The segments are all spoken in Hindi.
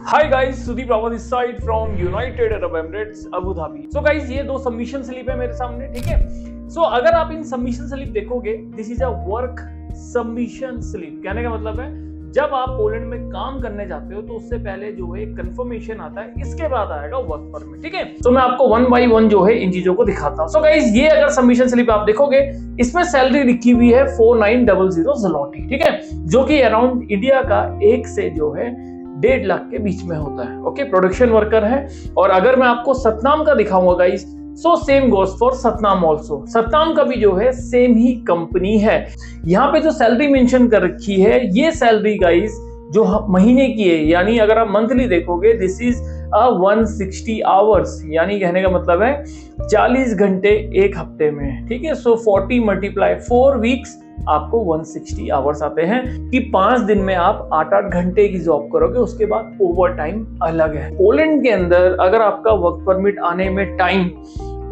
हाय गाइस, सुदीप रावत इस side from United Arab Emirates Abu Dhabi. So guys, ये दो सबमिशन स्लिप है मेरे सामने, ठीक है। सो अगर आप इन सबमिशन स्लिप देखोगे, this is a work submission slip. कहने का मतलब है जब आप पोलैंड में काम करने जाते हो तो उससे पहले जो है कंफर्मेशन आता है, इसके बाद आएगा वर्क परमिट, ठीक है। तो मैं आपको वन बाय वन जो है इन चीजों को दिखाता हूं। सो गाइस, ये अगर सबमिशन स्लिप आप देखोगे, इसमें सैलरी लिखी हुई है 4900 ज़लोटी, ठीक है, जो कि अराउंड इंडिया का 1 से जो है 1.5 लाख के बीच में होता है। ओके, प्रोडक्शन वर्कर है। और अगर मैं आपको सतनाम का दिखाऊंगा guys, so same goes for Satnam also. Satnam का भी जो है सेम ही कंपनी है। यहाँ पे जो सैलरी मेंशन कर रखी है, ये सैलरी गाइस जो महीने की है, यानी अगर आप मंथली देखोगे, दिस इज 160 आवर्स, यानी कहने का मतलब है 40 घंटे एक हफ्ते में, ठीक है। सो 40 मल्टीप्लाई 4 वीक्स, आपको 160 आवर्स आते हैं कि 5 दिन में आप 8-8 घंटे की जॉब करोगे। उसके बाद ओवर टाइम अलग है। पोलैंड के अंदर अगर आपका वर्क परमिट आने में टाइम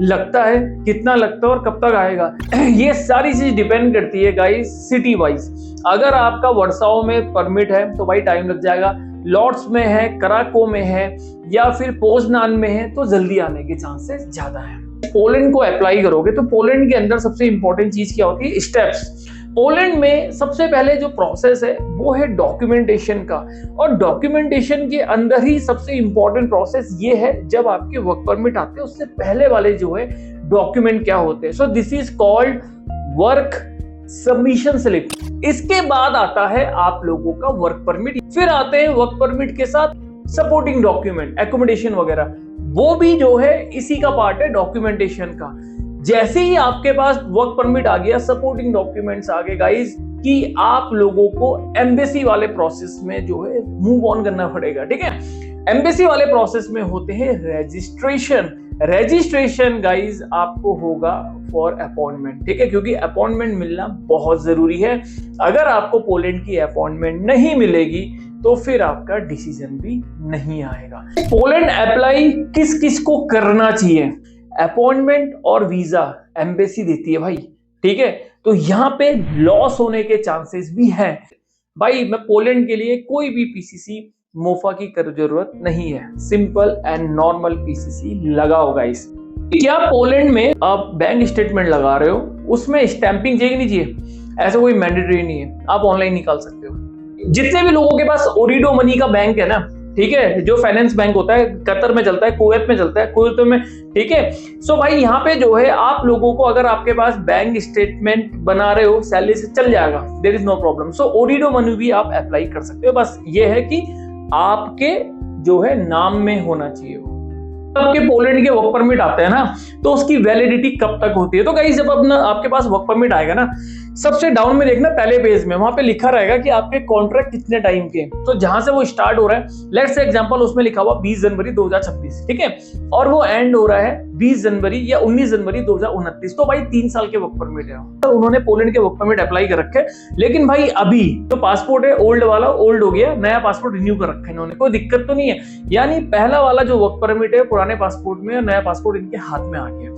लगता है, कितना लगता है और कब तक आएगा, ये सारी चीज डिपेंड करती है गाइस सिटी वाइज। अगर आपका वर्साओ में परमिट है तो भाई टाइम लग जाएगा, लॉर्ड्स में है, कराको में है या फिर पोजनान में है तो जल्दी आने के चांसेस ज्यादा है। पोलैंड को अप्लाई करोगे तो पोलैंड के अंदर सबसे इंपॉर्टेंट चीज क्या होती है, स्टेप्स। पोलैंड में सबसे पहले जो प्रोसेस है वो है डॉक्यूमेंटेशन का, और डॉक्यूमेंटेशन के अंदर ही सबसे इंपॉर्टेंट प्रोसेस ये है, जब आपके वर्क परमिट आते हैं उससे पहले वाले जो है डॉक्यूमेंट क्या होते हैं। So this is called work submission slip. इसके बाद आता है आप लोगों का वर्क परमिट, फिर आते हैं वर्क परमिट के साथ सपोर्टिंग डॉक्यूमेंट, एकोमोडेशन वगैरह, वो भी जो है इसी का पार्ट है डॉक्यूमेंटेशन का। जैसे ही आपके पास वर्क परमिट आ गया, सपोर्टिंग डॉक्यूमेंट्स आ गए गाइस, कि आप लोगों को एम्बेसी वाले प्रोसेस में जो है मूव ऑन करना पड़ेगा, ठीक है। एम्बेसी वाले प्रोसेस में होते हैं रजिस्ट्रेशन। रजिस्ट्रेशन गाइस आपको होगा फॉर अपॉइंटमेंट, ठीक है, क्योंकि अपॉइंटमेंट मिलना बहुत जरूरी है। अगर आपको पोलैंड की अपॉइंटमेंट नहीं मिलेगी तो फिर आपका डिसीजन भी नहीं आएगा। पोलैंड अप्लाई किस किस को करना चाहिए? अपॉइंटमेंट और वीजा एम्बेसी देती है भाई, ठीक है। तो यहाँ पे लॉस होने के चांसेस भी हैं भाई। मैं पोलैंड के लिए कोई भी पीसीसी मोफा की जरूरत नहीं है, सिंपल एंड नॉर्मल पीसीसी लगाओ गाइस। क्या पोलैंड में आप बैंक स्टेटमेंट लगा रहे हो, उसमें स्टैंपिंग चाहिए नहीं चाहिए? ऐसा कोई मैंडेटरी नहीं है, आप ऑनलाइन निकाल सकते हो। जितने भी लोगों के पास ओरिडो मनी का बैंक है ना, ठीक है, जो फाइनेंस बैंक होता है, कतर में चलता है, कुवैत में चलता है, कुवैत में, ठीक है। सो भाई यहाँ पे जो है आप लोगों को, अगर आपके पास बैंक स्टेटमेंट बना रहे हो, सैलरी से चल जाएगा, there is no problem. So ओरिडो मनी भी आप अप्लाई कर सकते हो। बस ये है कि आपके जो है नाम में होना चाहिए। आपके पोलैंड के वर्क परमिट आते हैं ना, तो उसकी वैलिडिटी कब तक होती है? तो गाइस, जब अपना आपके पास वर्क परमिट आएगा ना, सबसे डाउन में देखना, पहले पेज में वहां पे लिखा रहेगा कि आपके कॉन्ट्रैक्ट कितने टाइम के, तो जहां से वो स्टार्ट हो रहा है, लेट्स से एग्जांपल उसमें लिखा हुआ 20 जनवरी 2026, ठीक है, और वो एंड हो रहा है 20 जनवरी या 19 जनवरी 2029, तो भाई 3 साल के वर्क परमिट है। तो उन्होंने पोलैंड के वर्क परमिट अप्लाई कर रखे, लेकिन भाई अभी तो पासपोर्ट है ओल्ड वाला, ओल्ड हो गया, नया पासपोर्ट रिन्यू कर रखा है इन्होंने, कोई दिक्कत तो नहीं है। यानी पहला वाला जो वर्क परमिट है पुराने पासपोर्ट में, और नया पासपोर्ट इनके हाथ में आ गया,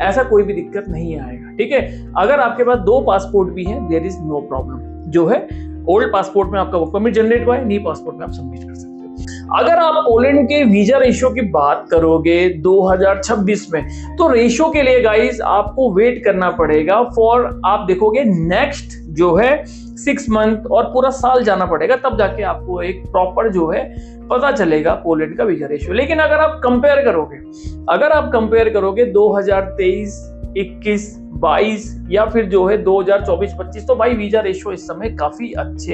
ऐसा कोई भी दिक्कत नहीं आएगा, ठीक है। अगर आपके पास 2 पासपोर्ट भी हैं, देयर इज नो प्रॉब्लम। जो है ओल्ड पासपोर्ट में आपका वर्क परमिट जनरेट हुआ है, न्यू पासपोर्ट में आप सबमिट कर सकते हो। अगर आप पोलैंड के वीजा रेशियो की बात करोगे 2026 में, तो रेशियो के लिए गाइस आपको वेट करना पड़ेगा फॉर, आप देखोगे नेक्स्ट जो है 6 मंथ और पूरा साल जाना पड़ेगा, तब जाके आपको एक प्रॉपर जो है पता चलेगा पोलैंड का वीजा रेशियो। लेकिन अगर आप कंपेयर करोगे 2023, 21, 22 या फिर जो है 2024-25, तो भाई वीजा रेशियो इस समय काफी अच्छे